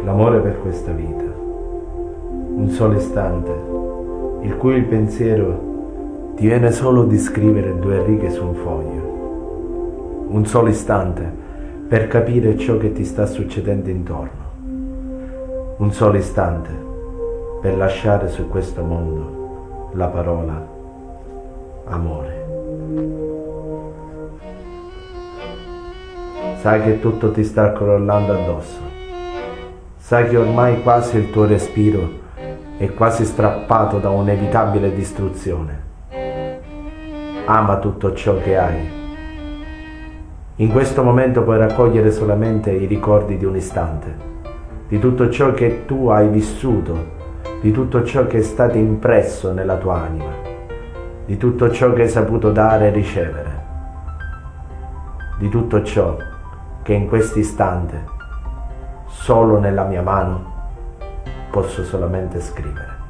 L'amore per questa vita, un solo istante, il cui il pensiero ti viene solo di scrivere 2 righe su un foglio, un solo istante per capire ciò che ti sta succedendo intorno, un solo istante per lasciare su questo mondo la parola amore. Sai che tutto ti sta crollando addosso. Sai che ormai quasi il tuo respiro è quasi strappato da un'inevitabile distruzione. Ama tutto ciò che hai. In questo momento puoi raccogliere solamente i ricordi di un istante, di tutto ciò che tu hai vissuto, di tutto ciò che è stato impresso nella tua anima, di tutto ciò che hai saputo dare e ricevere, di tutto ciò che in questo istante, solo nella mia mano, posso solamente scrivere.